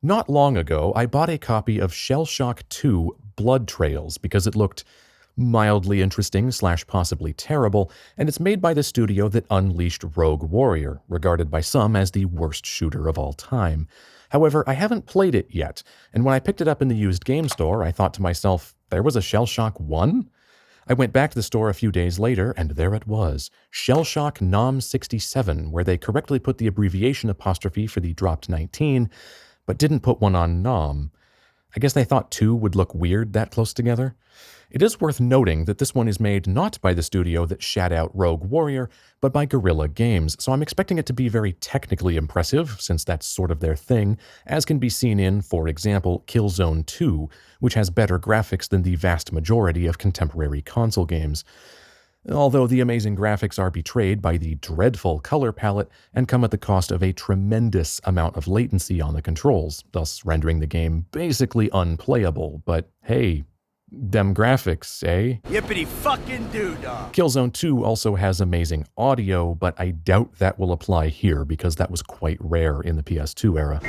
Not long ago, I bought a copy of Shellshock 2 Blood Trails because it looked mildly interesting / possibly terrible, and it's made by the studio that unleashed Rogue Warrior, regarded by some as the worst shooter of all time. However, I haven't played it yet, and when I picked it up in the used game store, I thought to myself, there was a Shellshock 1? I went back to the store a few days later, and there it was, Shellshock Nom 67, where they correctly put the abbreviation apostrophe for the dropped 19, but didn't put one on Nom. I guess they thought 2 would look weird that close together. It is worth noting that this one is made not by the studio that shat out Rogue Warrior, but by Guerrilla Games, so I'm expecting it to be very technically impressive, since that's sort of their thing, as can be seen in, for example, Killzone 2, which has better graphics than the vast majority of contemporary console games. Although the amazing graphics are betrayed by the dreadful color palette and come at the cost of a tremendous amount of latency on the controls, thus rendering the game basically unplayable, but hey, them graphics, eh? Yippity fucking doo-dah! Killzone 2 also has amazing audio, but I doubt that will apply here because that was quite rare in the PS2 era.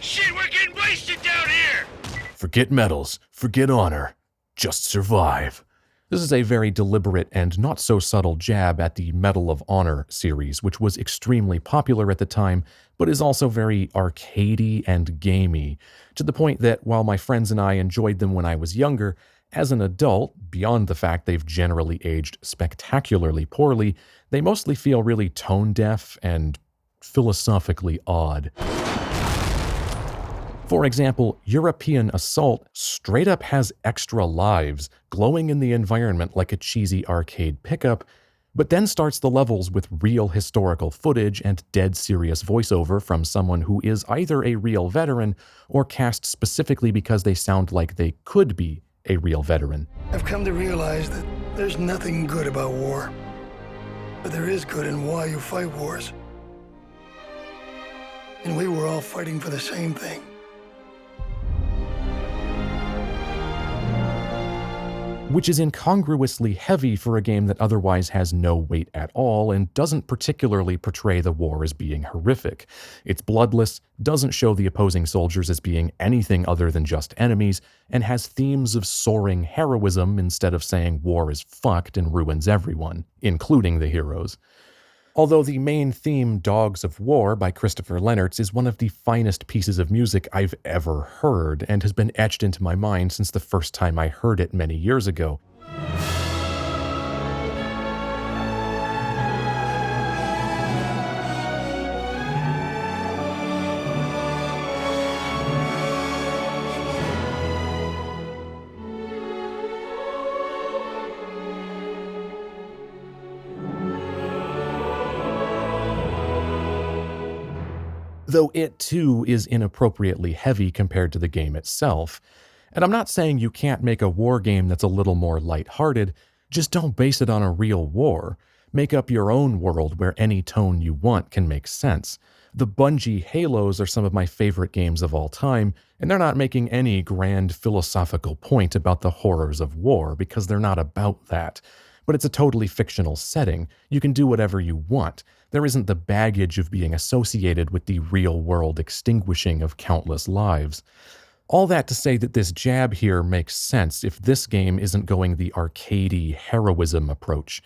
Shit, we're getting wasted down here! Forget medals, forget honor, just survive. This is a very deliberate and not so subtle jab at the Medal of Honor series, which was extremely popular at the time, but is also very arcadey and gamey, to the point that while my friends and I enjoyed them when I was younger, as an adult, beyond the fact they've generally aged spectacularly poorly, they mostly feel really tone-deaf and philosophically odd. For example, European Assault straight up has extra lives, glowing in the environment like a cheesy arcade pickup, but then starts the levels with real historical footage and dead serious voiceover from someone who is either a real veteran or cast specifically because they sound like they could be a real veteran. I've come to realize that there's nothing good about war, but there is good in why you fight wars. And we were all fighting for the same thing. Which is incongruously heavy for a game that otherwise has no weight at all and doesn't particularly portray the war as being horrific. It's bloodless, doesn't show the opposing soldiers as being anything other than just enemies, and has themes of soaring heroism instead of saying war is fucked and ruins everyone, including the heroes. Although the main theme, Dogs of War by Christopher Lennertz, is one of the finest pieces of music I've ever heard and has been etched into my mind since the first time I heard it many years ago. Though it too is inappropriately heavy compared to the game itself. And I'm not saying you can't make a war game that's a little more lighthearted, just don't base it on a real war. Make up your own world where any tone you want can make sense. The Bungie Halos are some of my favorite games of all time, and they're not making any grand philosophical point about the horrors of war because they're not about that. But it's a totally fictional setting. You can do whatever you want. There isn't the baggage of being associated with the real-world extinguishing of countless lives. All that to say that this jab here makes sense if this game isn't going the arcadey heroism approach.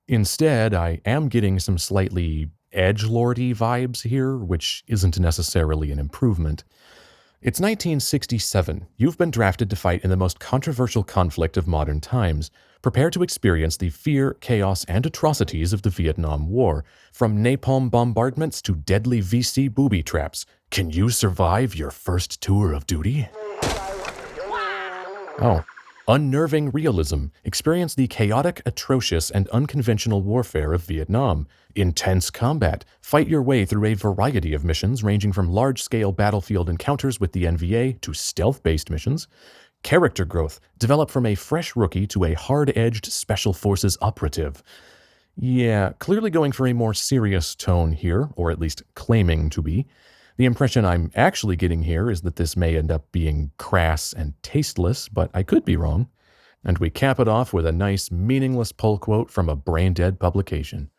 Instead, I am getting some slightly edgelordy vibes here, which isn't necessarily an improvement. It's 1967. You've been drafted to fight in the most controversial conflict of modern times. Prepare to experience the fear, chaos, and atrocities of the Vietnam War. From napalm bombardments to deadly VC booby traps. Can you survive your first tour of duty? Oh. Unnerving realism. Experience the chaotic, atrocious, and unconventional warfare of Vietnam. Intense combat. Fight your way through a variety of missions ranging from large-scale battlefield encounters with the NVA to stealth-based missions. Character growth. Develop from a fresh rookie to a hard-edged Special Forces operative. Yeah, clearly going for a more serious tone here, or at least claiming to be. The impression I'm actually getting here is that this may end up being crass and tasteless, but I could be wrong. And we cap it off with a nice, meaningless pull quote from a brain-dead publication.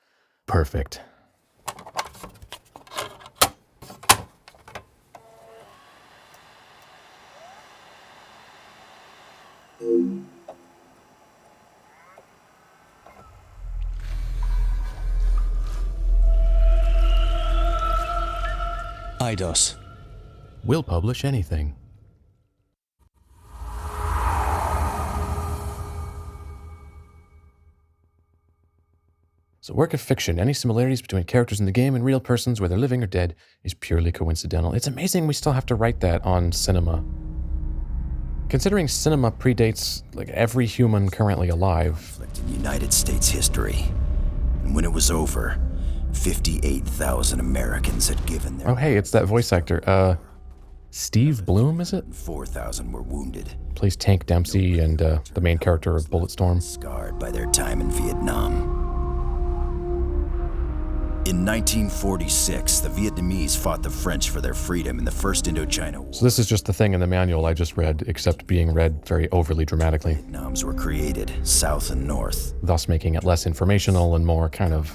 Perfect. Eidos. We'll publish anything. It's a work of fiction. Any similarities between characters in the game and real persons, whether living or dead, is purely coincidental. It's amazing we still have to write that on cinema. Considering cinema predates like every human currently alive. In United States history. And when it was over, 58,000 Americans had given their... Oh hey, it's that voice actor. Steve Bloom, is it? 4,000 were wounded. Plays Tank Dempsey and the main character of Bulletstorm. Scarred by their time in Vietnam. In 1946, the Vietnamese fought the French for their freedom in the First Indochina War. So this is just the thing in the manual I just read, except being read very overly dramatically. Vietnams were created, south and north. Thus making it less informational and more kind of...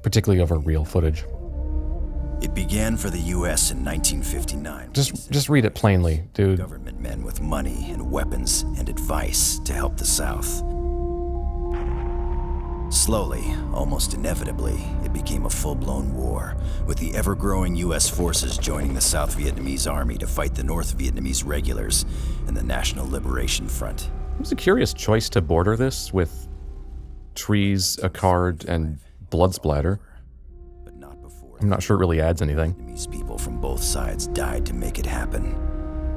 particularly over real footage. It began for the U.S. in 1959. Just read it plainly, dude. Government men with money and weapons and advice to help the South. Slowly, almost inevitably, it became a full-blown war, with the ever-growing U.S. forces joining the South Vietnamese army to fight the North Vietnamese regulars and the National Liberation Front. It was a curious choice to border this with trees, a card, and blood splatter. But not before. I'm not sure it really adds anything. Vietnamese people from both sides died to make it happen,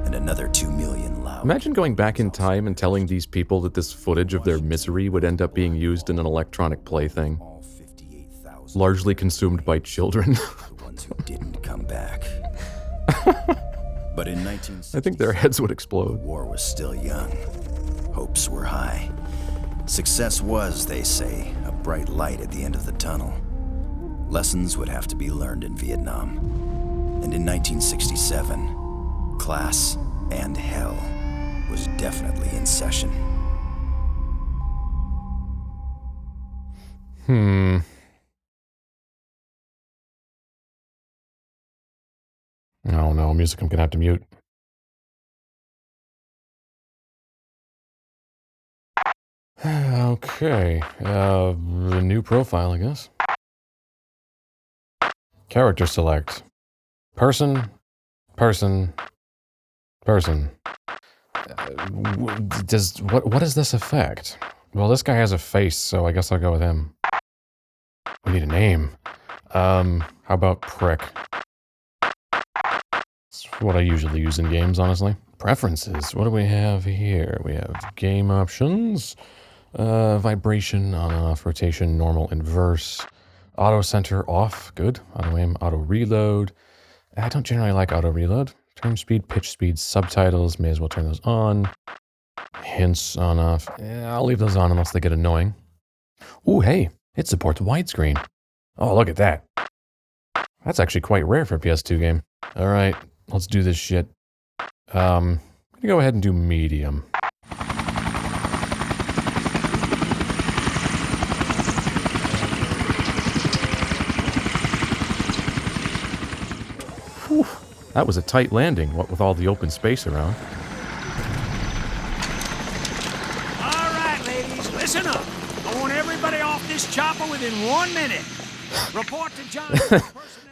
and another 2 million loud. Imagine going back in time and telling these people that this footage of their misery would end up being used in an electronic plaything. All 58,000. Largely consumed by children. The ones who didn't come back. But in 1960, I think their heads would explode. the war was still young. Hopes were high. Success was, they say, a bright light at the end of the tunnel. Lessons would have to be learned in Vietnam. And in 1967, class and hell was definitely in session. Oh no, music I'm gonna have to mute. Okay, new profile, I guess. Character select. Person. What does this affect? Well, this guy has a face, so I guess I'll go with him. We need a name. How about Prick? That's what I usually use in games, honestly. Preferences. What do we have here? We have game options. Vibration, on off, rotation, normal, inverse. Auto center off, good. Auto aim, auto reload. I don't generally like auto reload. Turn speed, pitch speed, subtitles, may as well turn those on. Hints on off. Yeah, I'll leave those on unless they get annoying. Ooh, hey, it supports widescreen. Oh, look at that. That's actually quite rare for a PS2 game. All right, let's do this shit. I'm gonna go ahead and do medium. Whew, that was a tight landing, what with all the open space around. All right, ladies, listen up. I want everybody off this chopper within 1 minute. Report to John.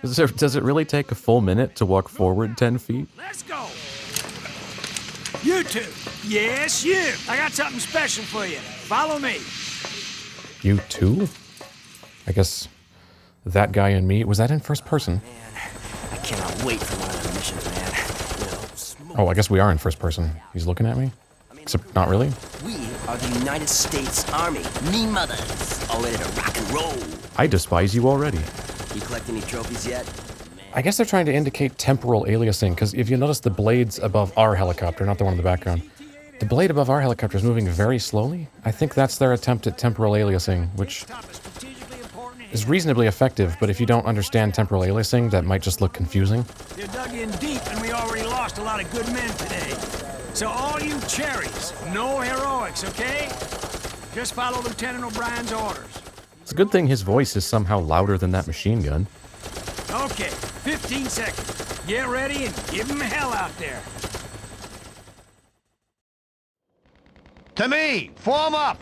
Does it really take a full minute to walk forward 10 feet? Let's go. You two. Yes, you. I got something special for you. Follow me. You too? I guess that guy and me, was that in first person? I cannot wait for one of the missions, man. Oh, I guess we are in first person. He's looking at me? Except not really. We are the United States Army. Me mothers. All ready to rock and roll. I despise you already. You collect any trophies yet? I guess they're trying to indicate temporal aliasing, because if you notice the blades above our helicopter, not the one in the background, the blade above our helicopter is moving very slowly. I think that's their attempt at temporal aliasing, which is reasonably effective, but if you don't understand temporal aliasing, that might just look confusing. You dug in deep, and we already lost a lot of good men today. So all you cherries, no heroics, okay? Just follow Lieutenant O'Brien's orders. It's a good thing his voice is somehow louder than that machine gun. Okay, 15 seconds. Get ready and give 'em hell out there. To me! Form up!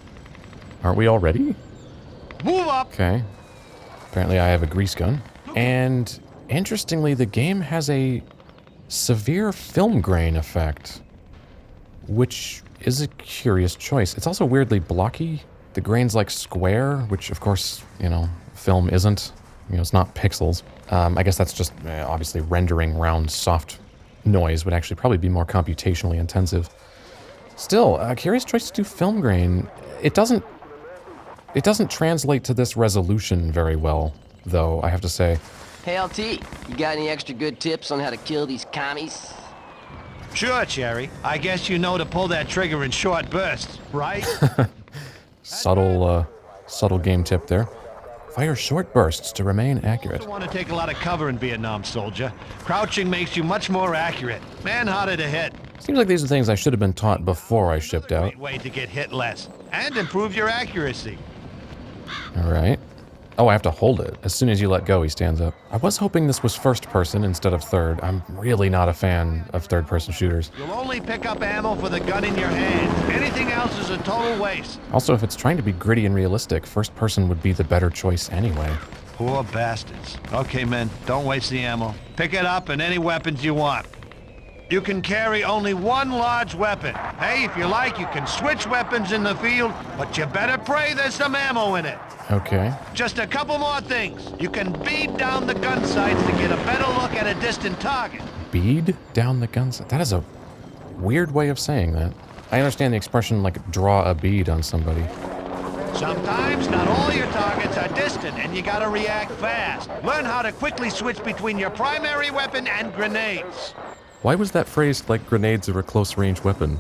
Aren't we all ready? Move up! Okay. Apparently I have a grease gun. And interestingly, the game has a severe film grain effect, which is a curious choice. It's also weirdly blocky. The grain's like square, which of course, you know, film isn't. You know, it's not pixels. I guess that's just obviously rendering round soft noise would actually probably be more computationally intensive. Still, a curious choice to do film grain. It doesn't translate to this resolution very well, though, I have to say. Hey, LT, you got any extra good tips on how to kill these commies? Sure, Cherry. I guess you know to pull that trigger in short bursts, right? Subtle game tip there. Fire short bursts to remain accurate. You want to take a lot of cover in Vietnam, soldier. Crouching makes you much more accurate. Man harder to hit. Seems like these are things I should have been taught before I shipped out. Great way to get hit less and improve your accuracy. All right. Oh, I have to hold it. As soon as you let go, he stands up. I was hoping this was first person instead of third. I'm really not a fan of third-person shooters. You'll only pick up ammo for the gun in your hand. Anything else is a total waste. Also, if it's trying to be gritty and realistic, first person would be the better choice anyway. Poor bastards. Okay, men, don't waste the ammo. Pick it up and any weapons you want. You can carry only one large weapon. Hey, if you like, you can switch weapons in the field, but you better pray there's some ammo in it. Okay. Just a couple more things. You can bead down the gun sights to get a better look at a distant target. Bead down the guns? That is a weird way of saying that. I understand the expression, like, draw a bead on somebody. Sometimes not all your targets are distant and you gotta react fast. Learn how to quickly switch between your primary weapon and grenades. Why was that phrased like grenades are a close-range weapon?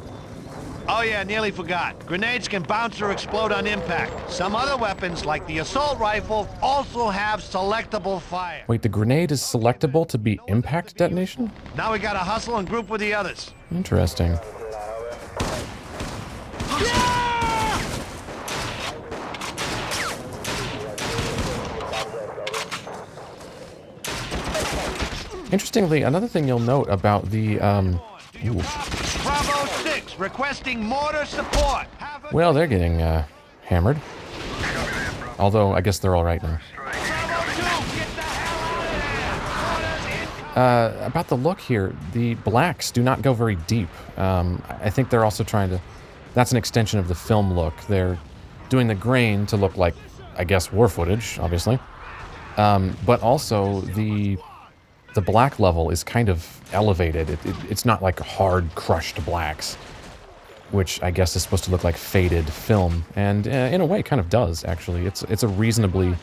Oh yeah, nearly forgot. Grenades can bounce or explode on impact. Some other weapons, like the assault rifle, also have selectable fire. Wait, the grenade is selectable to be impact detonation? Now we gotta hustle and group with the others. Interesting. Interestingly, another thing you'll note about the, Bravo 6, requesting mortar support. well, they're getting, hammered. Although, I guess they're all right now. About the look here, the blacks do not go very deep. I think they're also trying to... That's an extension of the film look. They're doing the grain to look like, I guess, war footage, obviously. But also, the black level is kind of elevated. It's not like hard, crushed blacks, which I guess is supposed to look like faded film, and in a way, kind of does, actually. It's a reasonably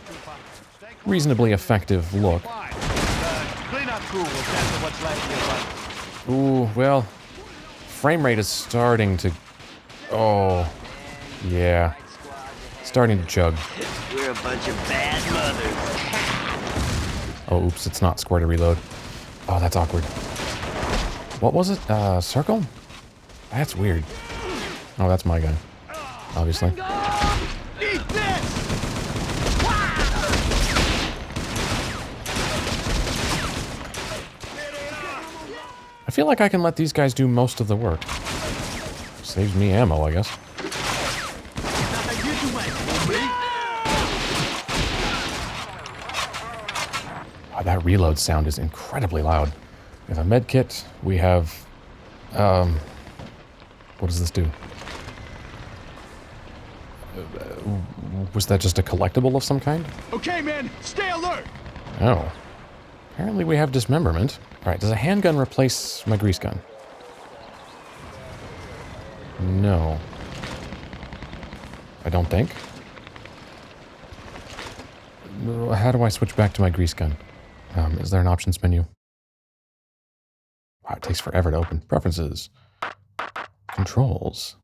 effective look. Ooh, well, frame rate is starting to... Oh, yeah. Starting to chug. We're a bunch of bad mothers. Oh, oops, it's not square to reload. Oh, that's awkward. What was it? Circle? That's weird. Oh, that's my guy. Obviously. Eat this! I feel like I can let these guys do most of the work. Saves me ammo, I guess. Oh, that reload sound is incredibly loud. We have a med kit. We have... what does this do? Was that just a collectible of some kind? Okay, man, stay alert! Oh. Apparently we have dismemberment. Alright, does a handgun replace my grease gun? No. I don't think. How do I switch back to my grease gun? Is there an options menu? Wow, it takes forever to open. Preferences. Controls.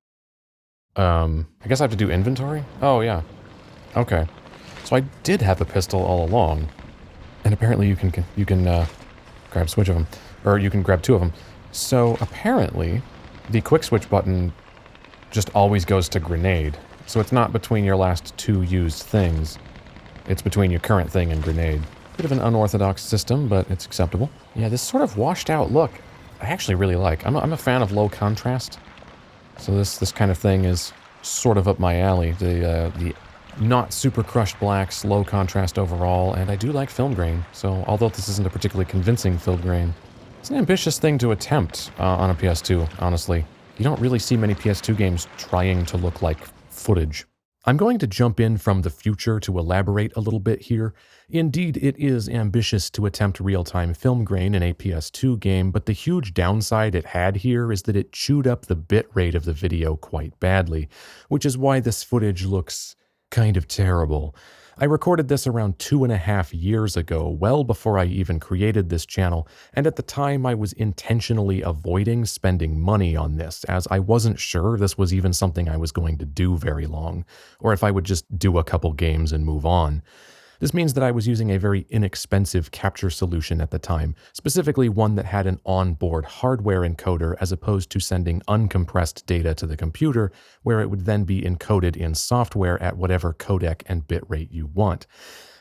I guess I have to do inventory? Oh, yeah. Okay. So I did have a pistol all along. And apparently you can grab a switch of them. Or you can grab two of them. So apparently, the quick switch button just always goes to grenade. So it's not between your last two used things. It's between your current thing and grenade. Bit of an unorthodox system, but it's acceptable. Yeah, this sort of washed out look, I actually really like. I'm a fan of low contrast. So this kind of thing is sort of up my alley. The not super crushed blacks, low contrast overall, and I do like film grain, so although this isn't a particularly convincing film grain, it's an ambitious thing to attempt on a PS2, honestly. You don't really see many PS2 games trying to look like footage. I'm going to jump in from the future to elaborate a little bit here. Indeed, it is ambitious to attempt real-time film grain in a PS2 game, but the huge downside it had here is that it chewed up the bitrate of the video quite badly, which is why this footage looks kind of terrible. I recorded this around 2.5 years ago, well before I even created this channel, and at the time I was intentionally avoiding spending money on this, as I wasn't sure this was even something I was going to do very long, or if I would just do a couple games and move on. This means that I was using a very inexpensive capture solution at the time, specifically one that had an onboard hardware encoder as opposed to sending uncompressed data to the computer, where it would then be encoded in software at whatever codec and bitrate you want.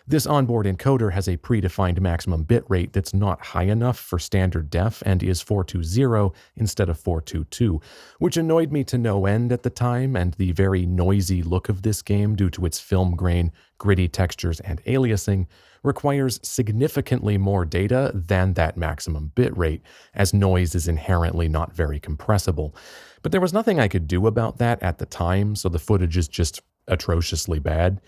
This onboard encoder has a predefined maximum bitrate that's not high enough for standard def and is 420 instead of 422, which annoyed me to no end at the time, and the very noisy look of this game due to its film grain, gritty textures, and aliasing requires significantly more data than that maximum bitrate, as noise is inherently not very compressible. But there was nothing I could do about that at the time, so the footage is just atrociously bad,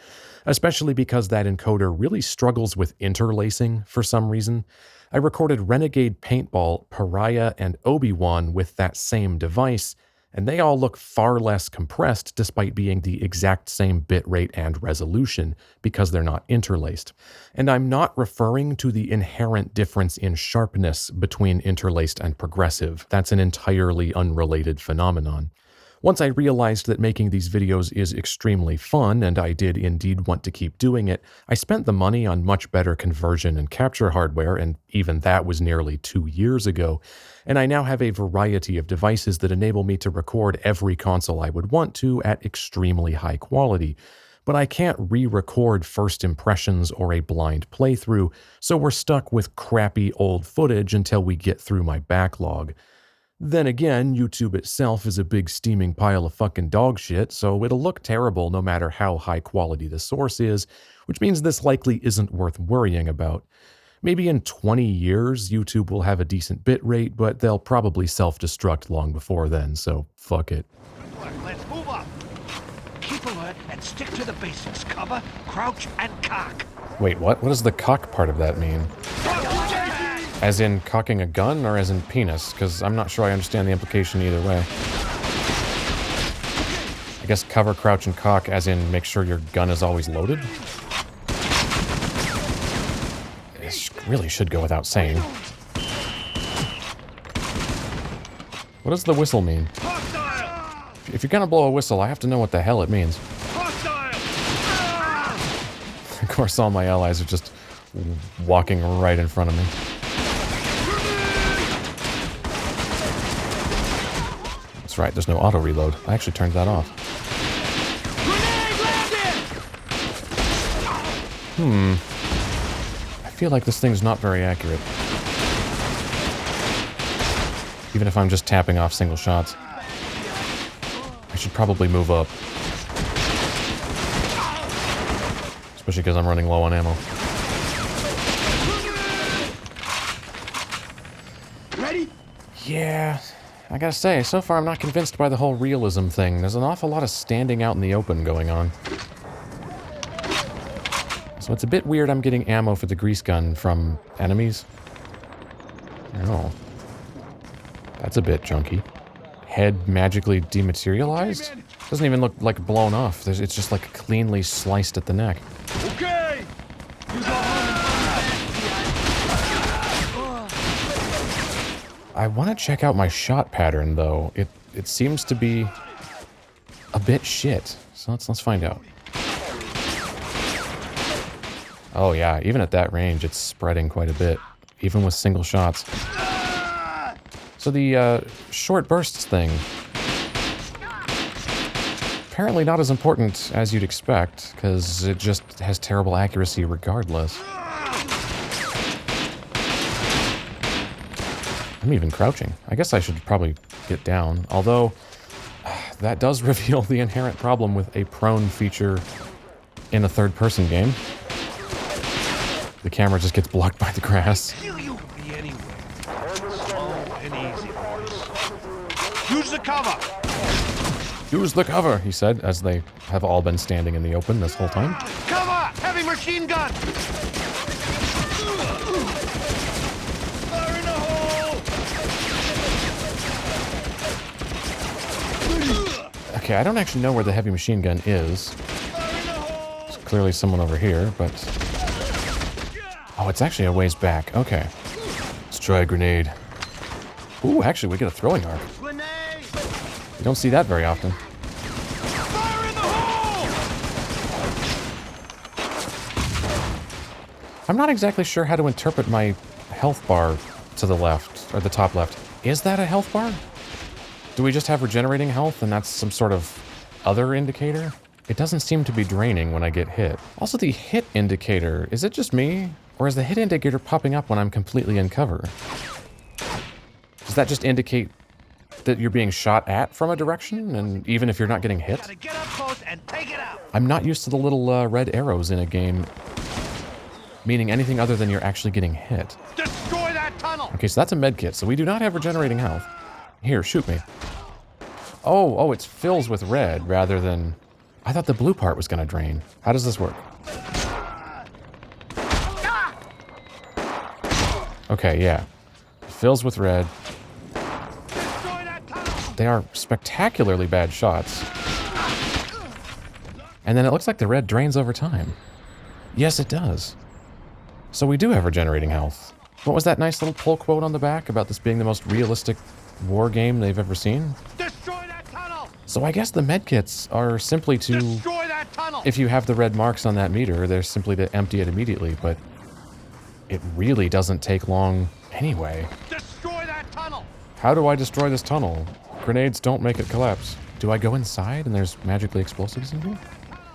especially because that encoder really struggles with interlacing for some reason. I recorded Renegade Paintball, Pariah, and Obi-Wan with that same device, and they all look far less compressed despite being the exact same bitrate and resolution because they're not interlaced. And I'm not referring to the inherent difference in sharpness between interlaced and progressive. That's an entirely unrelated phenomenon. Once I realized that making these videos is extremely fun, and I did indeed want to keep doing it, I spent the money on much better conversion and capture hardware, and even that was nearly 2 years ago, and I now have a variety of devices that enable me to record every console I would want to at extremely high quality. But I can't re-record first impressions or a blind playthrough, so we're stuck with crappy old footage until we get through my backlog. Then again, YouTube itself is a big steaming pile of fucking dog shit, so it'll look terrible no matter how high quality the source is, which means this likely isn't worth worrying about. Maybe in 20 years, YouTube will have a decent bitrate, but they'll probably self-destruct long before then, so fuck it. Let's move up. Keep alert and stick to the basics. Cover, crouch, and cock. Wait, what? What does the cock part of that mean? As in cocking a gun, or as in penis? Because I'm not sure I understand the implication either way. I guess cover, crouch, and cock as in make sure your gun is always loaded? This really should go without saying. What does the whistle mean? If you're gonna blow a whistle, I have to know what the hell it means. Of course, all my allies are just walking right in front of me. That's right, there's no auto reload. I actually turned that off. I feel like this thing's not very accurate. Even if I'm just tapping off single shots. I should probably move up. Especially because I'm running low on ammo. Ready? Yeah. I gotta say, so far I'm not convinced by the whole realism thing. There's an awful lot of standing out in the open going on. So it's a bit weird I'm getting ammo for the grease gun from enemies. Oh. That's a bit junky. Head magically dematerialized? Doesn't even look like blown off. It's just like cleanly sliced at the neck. Okay! You go I want to check out my shot pattern, though. It seems to be a bit shit. So let's find out. Oh yeah, even at that range, it's spreading quite a bit, even with single shots. So the short bursts thing, apparently not as important as you'd expect, because it just has terrible accuracy regardless. I'm even crouching. I guess I should probably get down. Although, that does reveal the inherent problem with a prone feature in a third-person game. The camera just gets blocked by the grass. Be anywhere. Slow and easy, boys. Use the cover. Use the cover, he said, as they have all been standing in the open this whole time. Cover! Heavy machine gun! Fire in the hole! Okay, I don't actually know where the heavy machine gun is. There's clearly someone over here, but... Oh, it's actually a ways back. Okay. Let's try a grenade. Ooh, actually, we get a throwing arc. Grenade! You don't see that very often. Fire in the hole! I'm not exactly sure how to interpret my health bar to the left, or the top left. Is that a health bar? Do we just have regenerating health and that's some sort of other indicator? It doesn't seem to be draining when I get hit. Also, the hit indicator, is it just me? Or is the hit indicator popping up when I'm completely in cover? Does that just indicate that you're being shot at from a direction, and even if you're not getting hit? Gotta get up close and take it out! I'm not used to the little red arrows in a game meaning anything other than you're actually getting hit. Destroy that tunnel! Okay, so that's a med kit, so we do not have regenerating health. Here, shoot me. Oh, it fills with red rather than... I thought the blue part was gonna drain. How does this work? Okay, yeah. It fills with red. Destroy that tunnel! They are spectacularly bad shots. And then it looks like the red drains over time. Yes, it does. So we do have regenerating health. What was that nice little pull quote on the back about this being the most realistic war game they've ever seen? Destroy that tunnel! So I guess the medkits are simply to... Destroy that tunnel! If you have the red marks on that meter, they're simply to empty it immediately, but it really doesn't take long anyway. Destroy that tunnel! How do I destroy this tunnel? Grenades don't make it collapse. Do I go inside and there's magically explosives in here?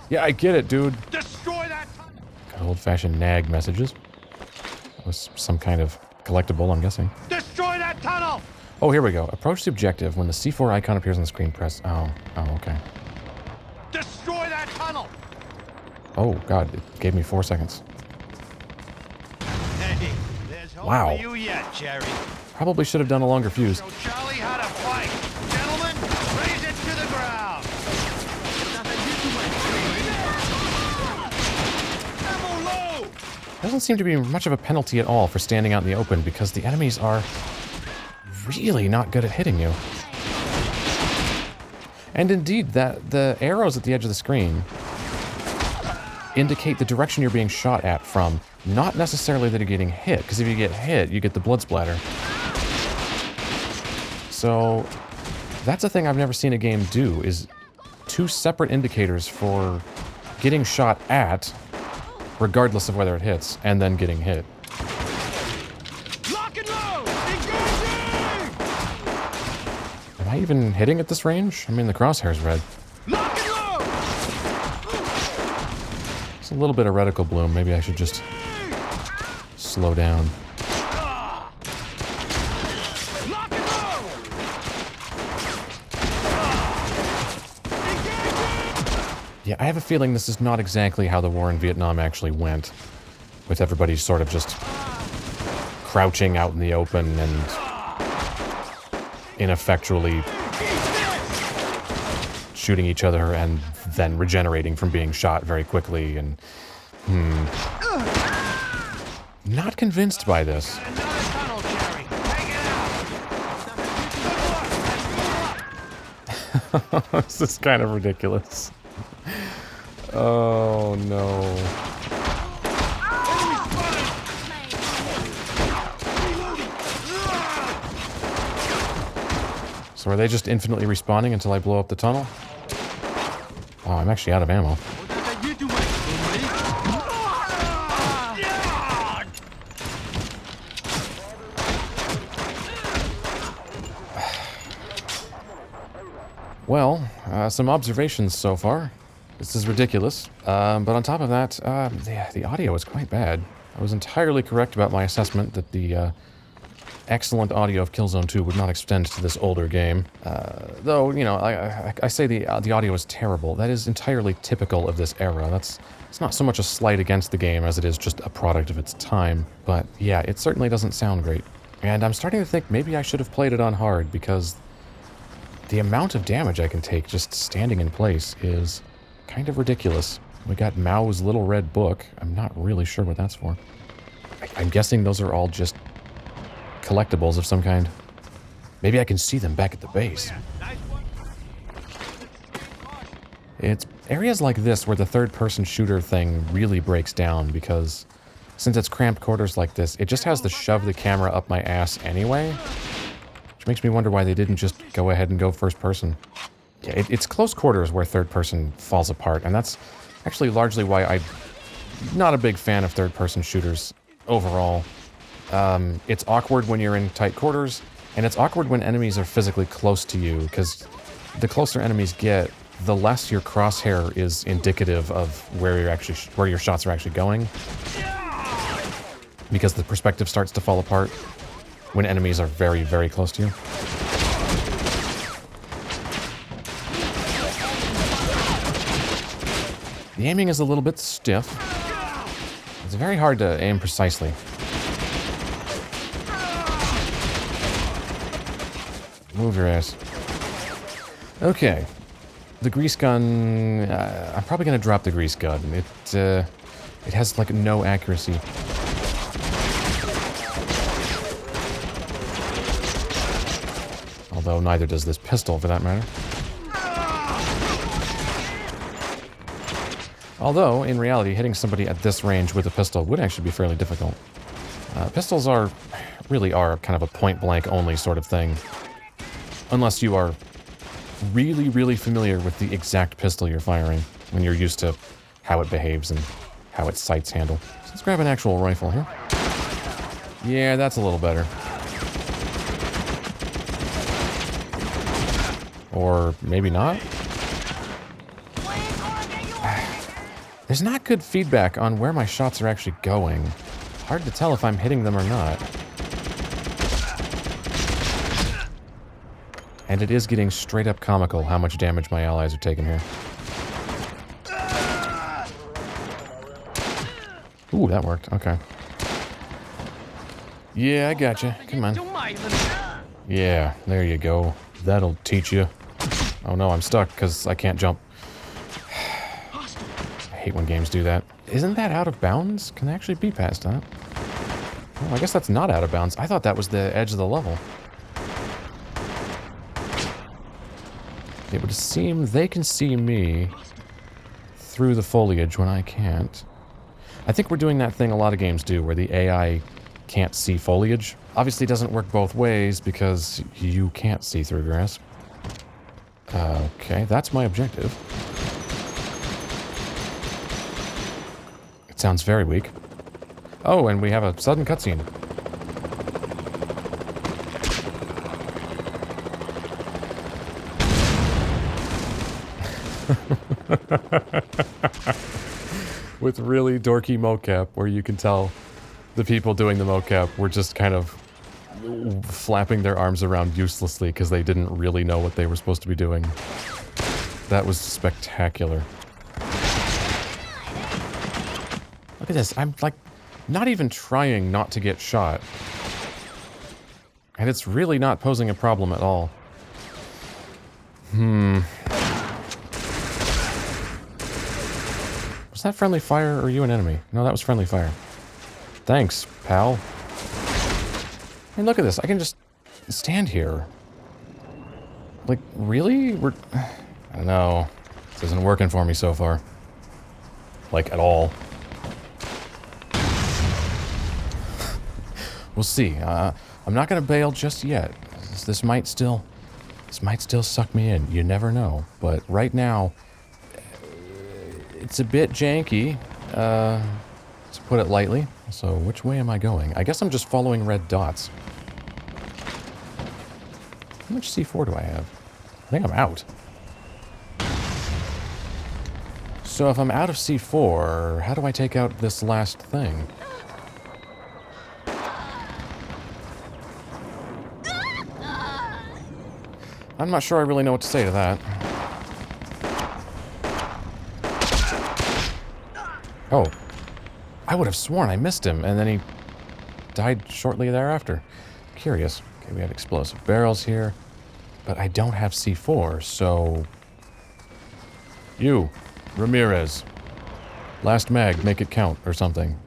Yeah, I get it, dude. Destroy that tunnel! Got old-fashioned nag messages. That was some kind of collectible, I'm guessing. Destroy that tunnel! Oh, here we go. Approach the objective. When the C4 icon appears on the screen, press... Oh, okay. Destroy that tunnel! Oh, God, it gave me 4 seconds. Hey, there's hope Wow. for you yet, Jerry. Probably should have done a longer fuse. Show Charlie how to fight. Gentlemen, raise it to the ground. Ammo low! Doesn't seem to be much of a penalty at all for standing out in the open because the enemies are really not good at hitting you. And indeed, the arrows at the edge of the screen indicate the direction you're being shot at from, not necessarily that you're getting hit, because if you get hit, you get the blood splatter. So that's a thing I've never seen a game do, is two separate indicators for getting shot at, regardless of whether it hits, and then getting hit. Lock and load! Engaging! Am I even hitting at this range? I mean, the crosshair's red. Lock and load! It's a little bit of reticle bloom. Maybe I should just slow down. Lock and load! Yeah, I have a feeling this is not exactly how the war in Vietnam actually went, with everybody sort of just crouching out in the open and ineffectually shooting each other and then regenerating from being shot very quickly, and not convinced by this. Another tunnel, Jerry. Take it out. Good luck. This is kind of ridiculous. Oh no. So are they just infinitely respawning until I blow up the tunnel? Oh, I'm actually out of ammo. Well, some observations so far. This is ridiculous, but on top of that, the audio is quite bad. I was entirely correct about my assessment that the excellent audio of Killzone 2 would not extend to this older game. Though, you know, I say the audio is terrible. That is entirely typical of this era. It's not so much a slight against the game as it is just a product of its time. But yeah, it certainly doesn't sound great. And I'm starting to think maybe I should have played it on hard, because the amount of damage I can take just standing in place is kind of ridiculous. We got Mao's little red book. I'm not really sure what that's for. I'm guessing those are all just collectibles of some kind. Maybe I can see them back at the base. It's areas like this where the third-person shooter thing really breaks down, because since it's cramped quarters like this, it just has to shove the camera up my ass anyway, which makes me wonder why they didn't just go ahead and go first person. Yeah, it's close quarters where third person falls apart, and that's actually largely why I'm not a big fan of third-person shooters overall. It's awkward when you're in tight quarters, and it's awkward when enemies are physically close to you, because the closer enemies get, the less your crosshair is indicative of where your shots are actually going, because the perspective starts to fall apart when enemies are very, very close to you. The aiming is a little bit stiff. It's very hard to aim precisely. Move your ass. Okay. The grease gun... I'm probably going to drop the grease gun. It has, like, no accuracy. Although neither does this pistol, for that matter. Although, in reality, hitting somebody at this range with a pistol would actually be fairly difficult. Pistols really are kind of a point-blank only sort of thing. Unless you are really, really familiar with the exact pistol you're firing, when you're used to how it behaves and how its sights handle. So let's grab an actual rifle here. Yeah, that's a little better. Or maybe not? There's not good feedback on where my shots are actually going. Hard to tell if I'm hitting them or not. And it is getting straight up comical how much damage my allies are taking here. Ooh, that worked. Okay. Yeah, I gotcha. Come on. Yeah, there you go. That'll teach you. Oh no, I'm stuck because I can't jump. I hate when games do that. Isn't that out of bounds? Can I actually be past that? Well, I guess that's not out of bounds. I thought that was the edge of the level. It would seem they can see me through the foliage when I can't. I think we're doing that thing a lot of games do, where the AI can't see foliage. Obviously it doesn't work both ways, because you can't see through grass. Okay, that's my objective. It sounds very weak. Oh, and we have a sudden cutscene. With really dorky mocap, where you can tell the people doing the mocap were just kind of flapping their arms around uselessly because they didn't really know what they were supposed to be doing. That was spectacular. Look at this. I'm, like, not even trying not to get shot. And it's really not posing a problem at all. Was that friendly fire, or are you an enemy? No, that was friendly fire. Thanks, pal. I mean, look at this. I can just stand here. Like, really? I don't know. This isn't working for me so far. Like, at all. We'll see. I'm not gonna bail just yet. This might still suck me in. You never know. But right now, it's a bit janky, to put it lightly. So which way am I going? I guess I'm just following red dots. How much C4 do I have? I think I'm out. So if I'm out of C4, how do I take out this last thing? I'm not sure I really know what to say to that. Oh. I would have sworn I missed him, and then he died shortly thereafter. Curious. Okay, we have explosive barrels here, but I don't have C4, so... You, Ramirez. Last mag, make it count, or something.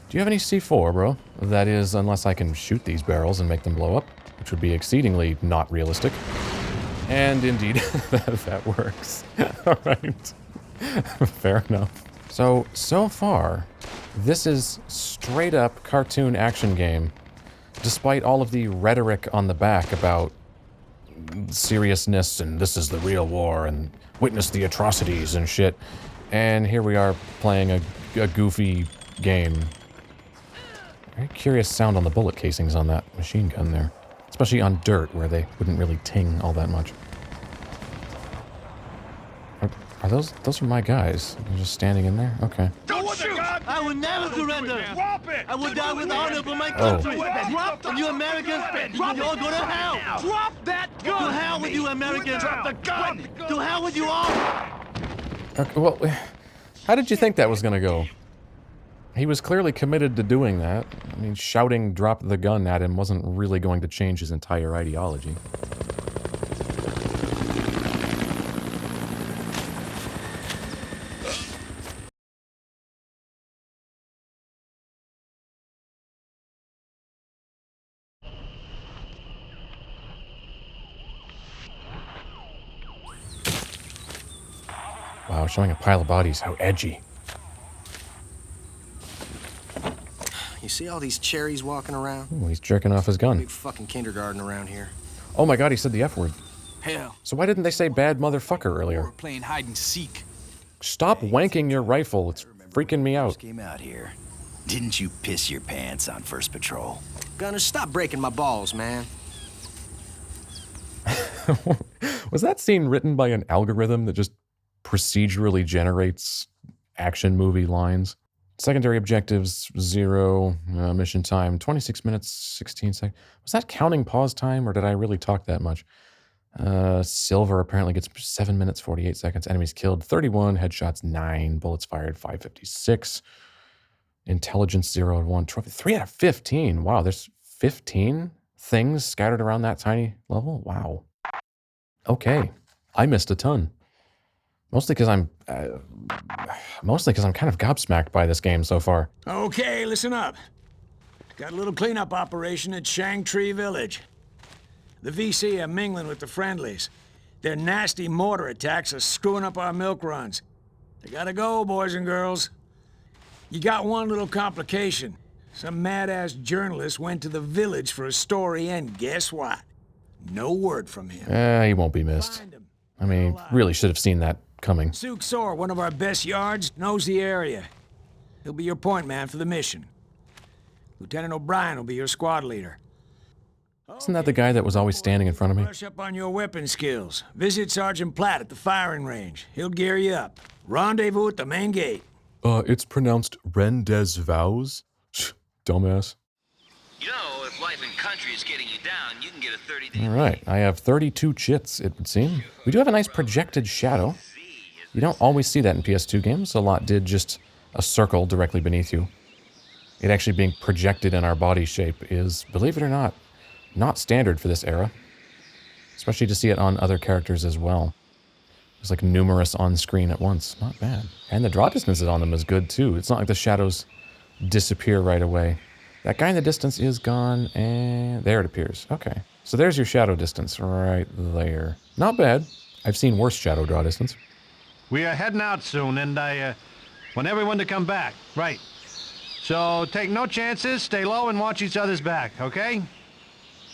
Do you have any C4, bro? That is, unless I can shoot these barrels and make them blow up, which would be exceedingly not realistic. And indeed, that works. Alright. Fair enough. So far, this is straight up cartoon action game, despite all of the rhetoric on the back about seriousness and this is the real war and witness the atrocities and shit. And here we are playing a goofy game. Very curious sound on the bullet casings on that machine gun there. Especially on dirt, where they wouldn't really ting all that much. Are those are my guys? They're just standing in there? Okay. Don't shoot! I will never surrender! Drop it! I will die with honor for my country! Drop and you Americans, you all go to hell! Drop that gun! To hell with you Americans! Drop the gun! To hell with you all! Okay, well, how did you think that was gonna go? He was clearly committed to doing that. I mean, shouting drop the gun at him wasn't really going to change his entire ideology. Wow, showing a pile of bodies, how edgy. You see all these cherries walking around? Ooh, he's jerking off his gun. Big fucking kindergarten around here. Oh my god, he said the F word. Hell, So why didn't they say bad motherfucker we're earlier? playing hide and seek. Stop wanking your rifle, it's freaking me out. Came out here. Didn't you piss your pants on first patrol? Gunner, stop breaking my balls, man. Was that scene written by an algorithm that just procedurally generates action movie lines? Secondary objectives, 0. Mission time, 26 minutes, 16 seconds. Was that counting pause time, or did I really talk that much? Silver apparently gets 7 minutes, 48 seconds. Enemies killed, 31. Headshots, 9. Bullets fired, 556. Intelligence, 0 and 1. Trophy, 3 out of 15. Wow, there's 15 things scattered around that tiny level? Wow. Okay, I missed a ton. Mostly because I'm kind of gobsmacked by this game so far. Okay, listen up. Got a little cleanup operation at Shang-Tri village. The VC are mingling with the friendlies. Their nasty mortar attacks are screwing up our milk runs. They gotta go, boys and girls. You got one little complication. Some mad-ass journalist went to the village for a story, and guess what? No word from him. He won't be missed. Find him. I mean, really should have seen that coming. Suk Sor, one of our best yards, knows the area. He'll be your point man for the mission. Lieutenant O'Brien will be your squad leader. Isn't that the guy that was always standing in front of me? Brush up on your weapon skills. Visit Sergeant Platt at the firing range. He'll gear you up. Rendezvous at the main gate. It's pronounced Rendezvous? Dumbass. You know, if life in country is getting you down, you can get a 30-day... Alright, I have 32 chits, it would seem. We do have a nice projected shadow. You don't always see that in PS2 games. A lot did just a circle directly beneath you. It actually being projected in our body shape is, believe it or not standard for this era. Especially to see it on other characters as well. There's like numerous on screen at once. Not bad. And the draw distances on them is good too. It's not like the shadows disappear right away. That guy in the distance is gone, and there it appears. Okay. So there's your shadow distance right there. Not bad. I've seen worse shadow draw distance. We are heading out soon, and I want everyone to come back. Right. So take no chances, stay low, and watch each other's back, okay?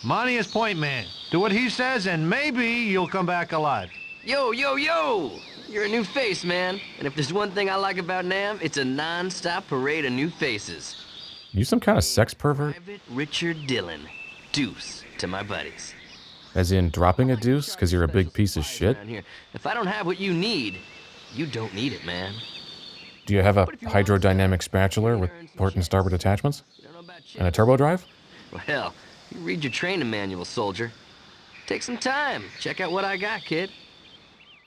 Monty is point man. Do what he says, and maybe you'll come back alive. Yo, yo, yo! You're a new face, man. And if there's one thing I like about NAM, it's a non-stop parade of new faces. You some kind of sex pervert? Private Richard Dillon. Deuce to my buddies. As in dropping a deuce because you're a big piece of shit? Around here. If I don't have what you need, you don't need it, man. Do you have a hydrodynamic spatula with port and starboard attachments? And a turbo drive? Well, you read your training manual, soldier. Take some time. Check out what I got, kid.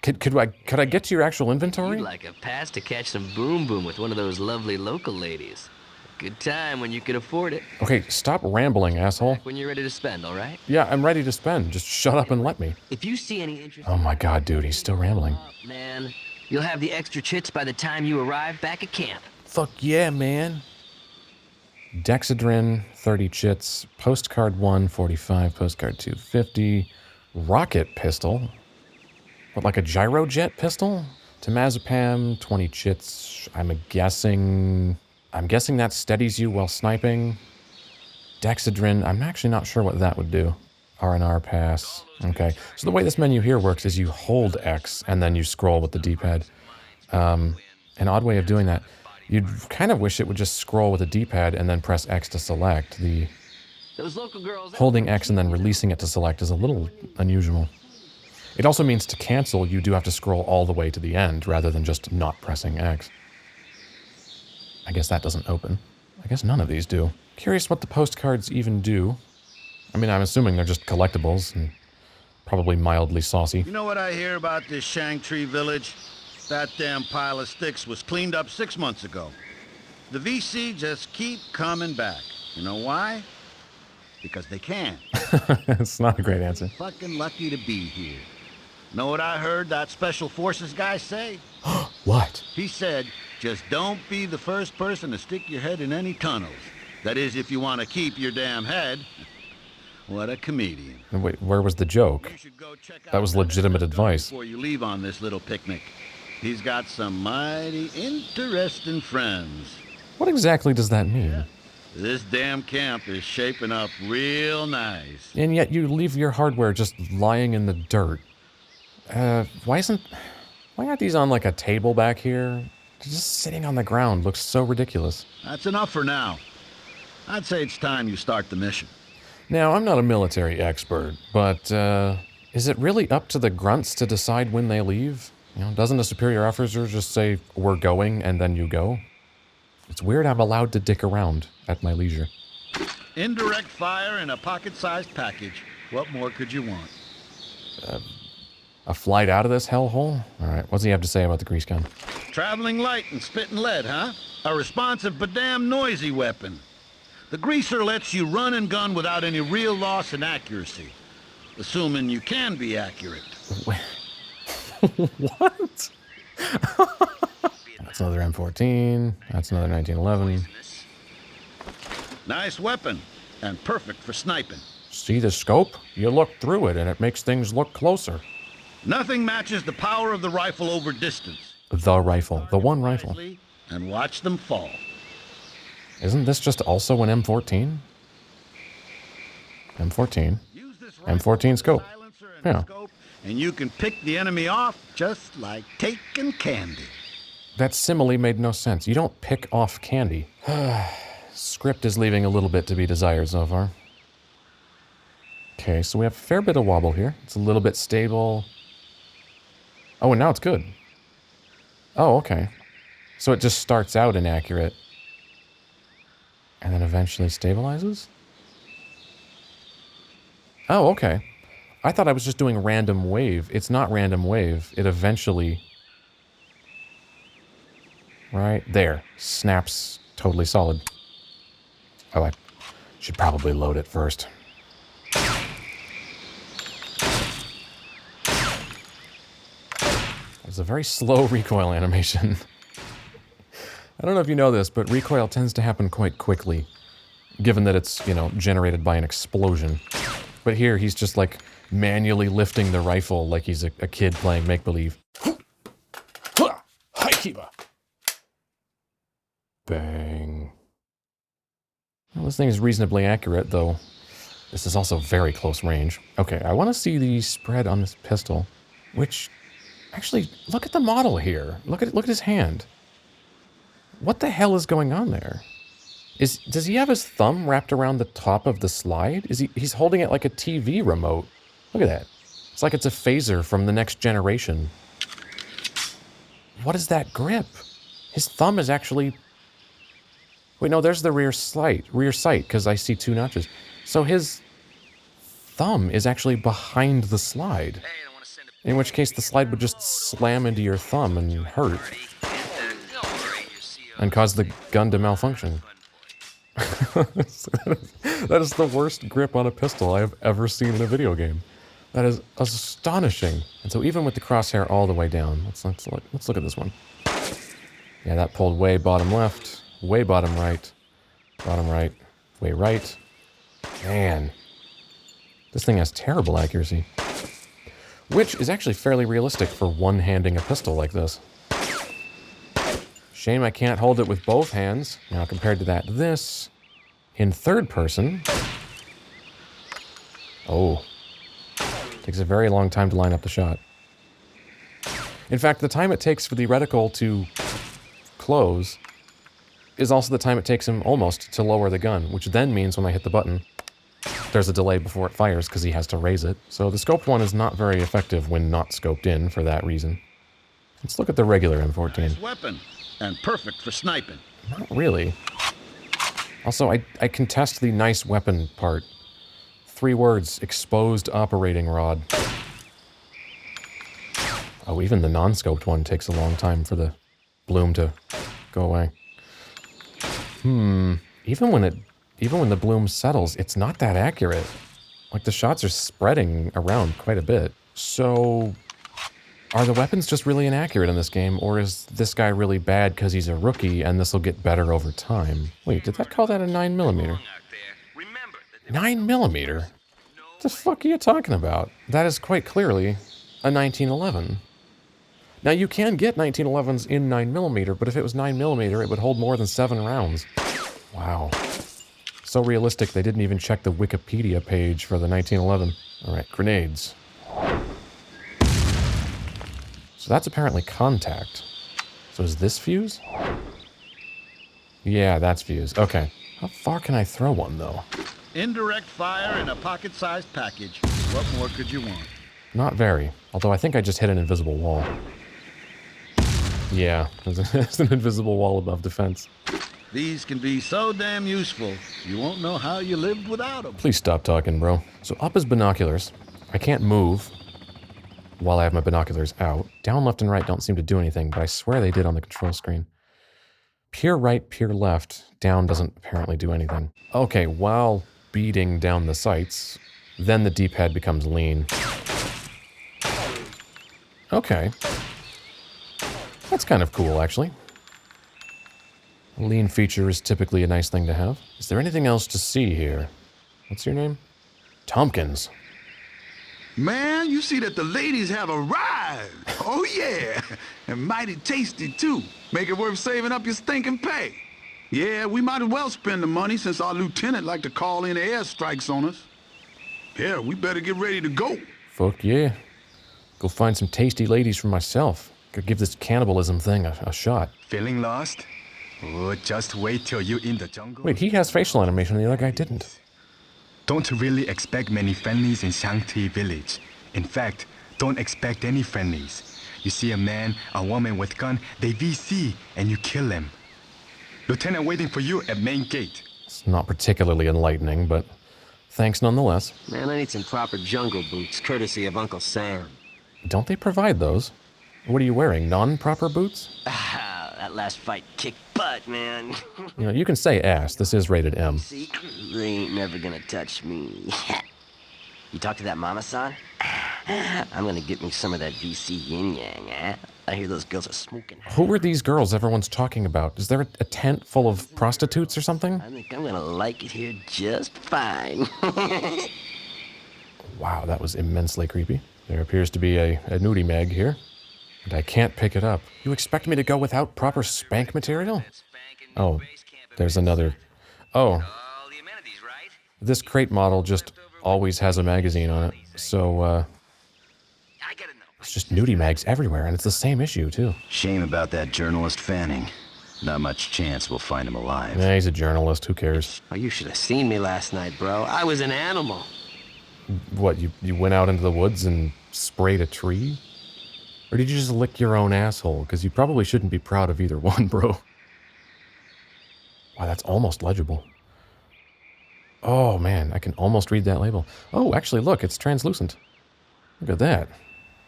Could I get to your actual inventory? You'd like a pass to catch some boom boom with one of those lovely local ladies. Good time when you can afford it. Okay, stop rambling, asshole. Back when you're ready to spend, all right? Yeah, I'm ready to spend. Just shut up and let me. If you see any interest... Oh my god, dude, he's still rambling. Man, you'll have the extra chits by the time you arrive back at camp. Fuck yeah, man. Dexedrine, 30 chits. Postcard 1, 45. Postcard 2, 50. Rocket pistol. What, like a gyrojet pistol? Temazepam, 20 chits. I'm guessing that steadies you while sniping. Dexedrine, I'm actually not sure what that would do. R&R pass. Okay, so the way this menu here works is you hold X and then you scroll with the D-pad. An odd way of doing that. You'd kind of wish it would just scroll with a D-pad and then press X to select. Those local girls... Holding X and then releasing it to select is a little unusual. It also means to cancel, you do have to scroll all the way to the end rather than just not pressing X. I guess that doesn't open. I guess none of these do. Curious what the postcards even do. I mean, I'm assuming they're just collectibles and probably mildly saucy. You know what I hear about this Shang-Tri village? That damn pile of sticks was cleaned up 6 months ago. The VC just keep coming back. You know why? Because they can. It's not a great answer. Fucking lucky to be here. Know what I heard that special forces guy say? What? He said, just don't be the first person to stick your head in any tunnels. That is, if you want to keep your damn head. What a comedian. Wait, where was the joke? That was legitimate advice. Before you leave on this little picnic. He's got some mighty interesting friends. What exactly does that mean? This damn camp is shaping up real nice. And yet you leave your hardware just lying in the dirt. Why aren't these on like a table back here? They're just sitting on the ground. Looks so ridiculous. That's enough for now. I'd say it's time you start the mission. Now, I'm not a military expert, but is it really up to the grunts to decide when they leave? You know, doesn't a superior officer just say, we're going, and then you go? It's weird I'm allowed to dick around at my leisure. Indirect fire in a pocket-sized package. What more could you want? A flight out of this hellhole? All right, what's he have to say about the grease gun? Traveling light and spitting lead, huh? A responsive but damn noisy weapon. The greaser lets you run and gun without any real loss in accuracy. Assuming you can be accurate. What? That's another M14. That's another 1911. Nice weapon, and perfect for sniping. See the scope? You look through it and it makes things look closer. Nothing matches the power of the rifle over distance. The rifle. The one rifle. And watch them fall. Isn't this just also an M14? M14. M14 scope. Yeah. And you can pick the enemy off just like taking candy. That simile made no sense. You don't pick off candy. Script is leaving a little bit to be desired so far. Okay, so we have a fair bit of wobble here. It's a little bit stable. Oh, and now it's good. Oh, okay. So it just starts out inaccurate. And then eventually stabilizes? Oh, okay. I thought I was just doing random wave. It's not random wave. It eventually... Right there. Snaps totally solid. Oh, I should probably load it first. It's a very slow recoil animation. I don't know if you know this, but recoil tends to happen quite quickly, given that it's, you know, generated by an explosion. But here, he's just, like, manually lifting the rifle like he's a kid playing make-believe. Bang. Well, this thing is reasonably accurate, though this is also very close range. Okay, I want to see the spread on this pistol, which... Actually, look at the model here. Look at his hand. What the hell is going on there? Does he have his thumb wrapped around the top of the slide? He's holding it like a TV remote. Look at that. It's like it's a phaser from the next generation. What is that grip? His thumb is actually... Wait, no, there's the rear sight, because I see two notches. So his thumb is actually behind the slide. In which case the slide would just slam into your thumb and hurt. And cause the gun to malfunction. That is the worst grip on a pistol I have ever seen in a video game. That is astonishing. And so even with the crosshair all the way down, let's look at this one. Yeah, that pulled way bottom left, way bottom right, way right. Man, this thing has terrible accuracy. Which is actually fairly realistic for one-handing a pistol like this. Shame I can't hold it with both hands. Now compared to that, this, in third person, oh, takes a very long time to line up the shot. In fact, the time it takes for the reticle to close is also the time it takes him almost to lower the gun, which then means when I hit the button, there's a delay before it fires because he has to raise it. So the scoped one is not very effective when not scoped in for that reason. Let's look at the regular M14. Nice weapon, and perfect for sniping. Not really. Also, I contest the nice weapon part. 3 words, exposed operating rod. Oh, even the non-scoped one takes a long time for the bloom to go away. Even when the bloom settles, it's not that accurate. Like, the shots are spreading around quite a bit. So, are the weapons just really inaccurate in this game, or is this guy really bad because he's a rookie and this will get better over time? Wait, did that call that a 9mm? 9mm? What the fuck are you talking about? That is quite clearly a 1911. Now, you can get 1911s in 9mm, but if it was 9mm, it would hold more than 7 rounds. Wow. So realistic, they didn't even check the Wikipedia page for the 1911. Alright, grenades. So that's apparently contact. So is this fuse? Yeah, that's fuse. Okay. How far can I throw one, though? Indirect fire in a pocket-sized package. What more could you want? Not very. Although I think I just hit an invisible wall. Yeah, there's an invisible wall above defense. These can be so damn useful, you won't know how you lived without them. Please stop talking, bro. So up is binoculars. I can't move while I have my binoculars out. Down, left, and right don't seem to do anything, but I swear they did on the control screen. Peer right, peer left. Down doesn't apparently do anything. Okay, while beating down the sights, then the D-pad becomes lean. Okay. That's kind of cool, actually. A lean feature is typically a nice thing to have. Is there anything else to see here? What's your name? Tomkins. Man, you see that the ladies have arrived. Oh, yeah. And mighty tasty, too. Make it worth saving up your stinking pay. Yeah, we might as well spend the money since our lieutenant like to call in airstrikes on us. Yeah, we better get ready to go. Fuck yeah. Go find some tasty ladies for myself. Could give this cannibalism thing a shot. Feeling lost? Oh, just wait till you're in the jungle. Wait, he has facial animation and the other guy didn't. Don't really expect many friendlies in Shang-Tri village. In fact, don't expect any friendlies. You see a man, a woman with gun, they VC, and you kill them. Lieutenant waiting for you at main gate. It's not particularly enlightening, but thanks nonetheless. Man, I need some proper jungle boots, courtesy of Uncle Sam. Don't they provide those? What are you wearing, non-proper boots? That last fight kicked butt, man. You know, you can say ass. This is rated M. See, they ain't never gonna touch me. You talk to that mama-san? I'm gonna get me some of that VC yin-yang, eh? I hear those girls are smoking. Who are these girls everyone's talking about? Is there a tent full of prostitutes or something? I think I'm gonna like it here just fine. Wow, that was immensely creepy. There appears to be a nudie mag here. And I can't pick it up. You expect me to go without proper spank material? Oh, there's another. Oh. This crate model just always has a magazine on it. So, it's just nudie mags everywhere, and it's the same issue, too. Shame about that journalist Fanning. Not much chance we'll find him alive. Nah, he's a journalist. Who cares? Oh, you should have seen me last night, bro. I was an animal. What, you went out into the woods and sprayed a tree? Or did you just lick your own asshole? Because you probably shouldn't be proud of either one, bro. Wow, that's almost legible. Oh, man, I can almost read that label. Oh, actually, look, it's translucent. Look at that.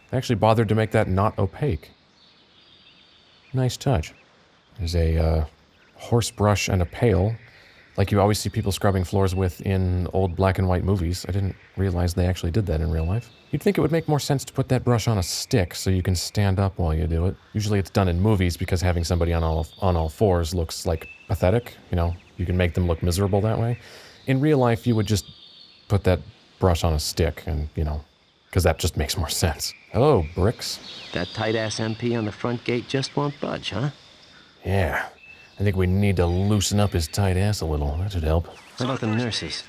They actually bothered to make that not opaque. Nice touch. There's a horse brush and a pail, like you always see people scrubbing floors with in old black and white movies. I didn't realize they actually did that in real life. You'd think it would make more sense to put that brush on a stick so you can stand up while you do it. Usually it's done in movies because having somebody on all fours looks like pathetic. You know, you can make them look miserable that way. In real life, you would just put that brush on a stick and, you know, because that just makes more sense. Hello, Brix. That tight-ass MP on the front gate just won't budge, huh? Yeah. I think we need to loosen up his tight ass a little. That should help. How about the nurses?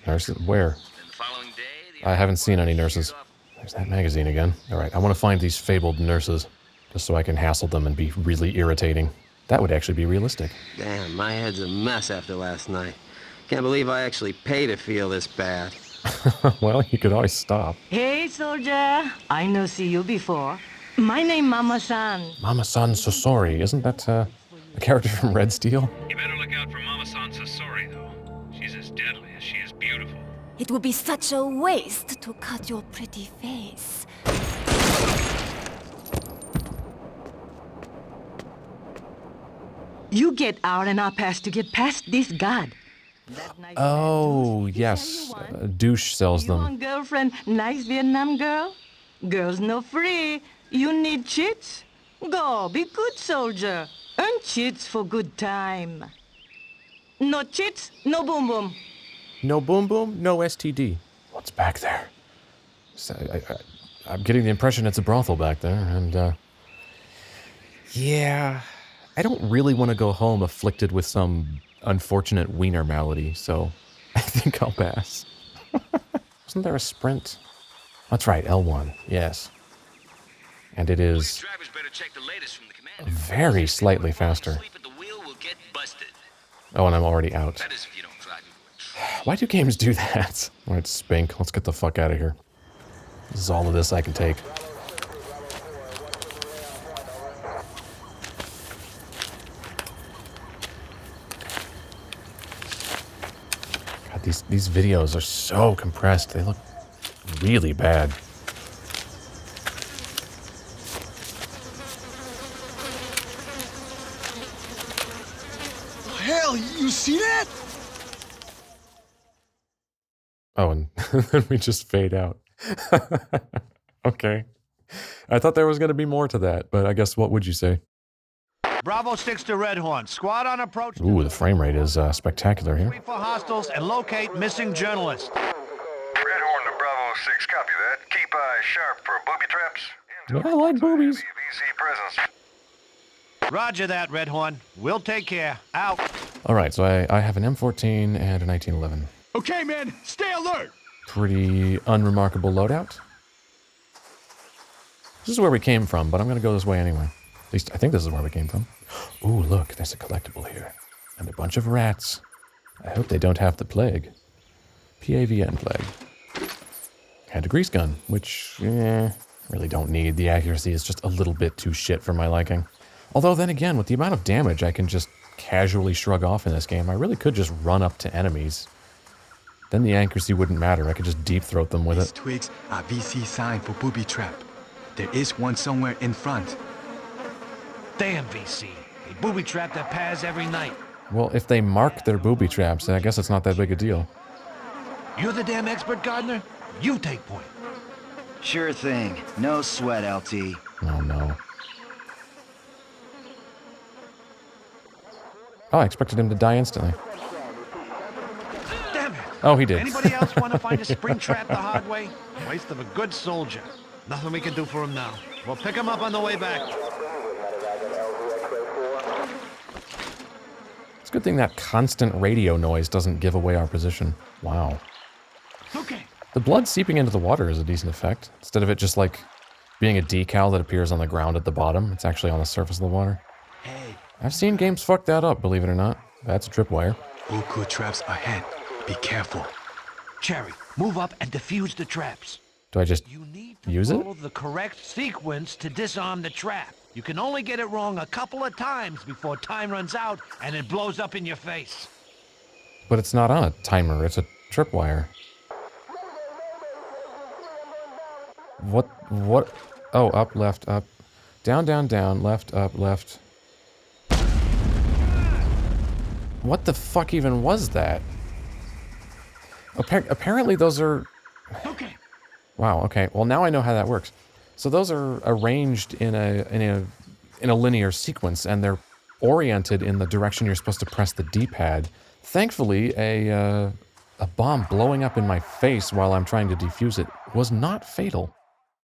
Nurses? Where? I haven't seen any nurses. There's that magazine again. All right, I want to find these fabled nurses, just so I can hassle them and be really irritating. That would actually be realistic. Damn, my head's a mess after last night. Can't believe I actually pay to feel this bad. Well, you could always stop. Hey, soldier. I no see you before. My name Mama-san. Mama-san Sosori. Isn't that, a character from Red Steel? You better look out for Mama-san Sasori, though. She's as deadly as she is beautiful. It would be such a waste to cut your pretty face. You get out and I'll pass to get past this god. Oh, yes. Deuce sells You them. want girlfriend, nice Vietnam girl? Girls no free. You need cheats? Go, be good soldier. Earn cheats for good time. No cheats, no boom boom. No boom boom, no STD. What's back there? I'm getting the impression it's a brothel back there, and, yeah. I don't really want to go home afflicted with some unfortunate wiener malady, so I think I'll pass. Wasn't there a sprint? That's right, L1, yes. And it is very slightly faster. Oh, and I'm already out. Why do games do that? Alright, Spink, let's get the fuck out of here. This is all of this I can take. God, these videos are so compressed. They look really bad. Hell, you see that? Oh, and then we just fade out. Okay. I thought there was going to be more to that, but I guess what would you say? Bravo sticks to Red Horn. Squad on approach. Ooh, the frame rate is spectacular here. For hostiles and locate missing journalists. Red Horn to Bravo 6, copy that. Keep eyes sharp for booby traps. I like boobies. VC presence. Roger that, Red Horn. We'll take care. Out. All right, so I have an M14 and a 1911. Okay, man, stay alert. Pretty unremarkable loadout. This is where we came from, but I'm going to go this way anyway. At least I think this is where we came from. Ooh, look, there's a collectible here. And a bunch of rats. I hope they don't have the plague. PAVN plague. And a grease gun, which, really don't need. The accuracy is just a little bit too shit for my liking. Although then again, with the amount of damage I can just casually shrug off in this game, I really could just run up to enemies. Then the accuracy wouldn't matter. I could just deep throat them with These it. twigs are VC sign for booby trap. There is one somewhere in front. Damn VC. They booby trap their paths every night. Well, if they mark their booby traps, then I guess it's not that big a deal. You're the damn expert, Gardner? You take point. Sure thing. No sweat, LT. Oh, no. Oh, I expected him to die instantly. Damn it. Oh, he did. Anybody else want to find a spring trap the hard way? Waste of a good soldier. Nothing we can do for him now. We'll pick him up on the way back. It's a good thing that constant radio noise doesn't give away our position. Wow. Okay. The blood seeping into the water is a decent effect. Instead of it just like being a decal that appears on the ground at the bottom, it's actually on the surface of the water. Hey. I've seen games fuck that up, believe it or not. That's a tripwire. Buku traps ahead. Be careful. Cherry, move up and defuse the traps. Do I just use it? Follow the correct sequence to disarm the trap. You can only get it wrong a couple of times before time runs out and it blows up in your face. But it's not on a timer, it's a tripwire. What? Oh, up, left, up. Down, down, down, left, up, left. What the fuck even was that? Apparently those are... Okay. Wow, okay. Well, now I know how that works. So those are arranged in a linear sequence, and they're oriented in the direction you're supposed to press the D-pad. Thankfully, a bomb blowing up in my face while I'm trying to defuse it was not fatal.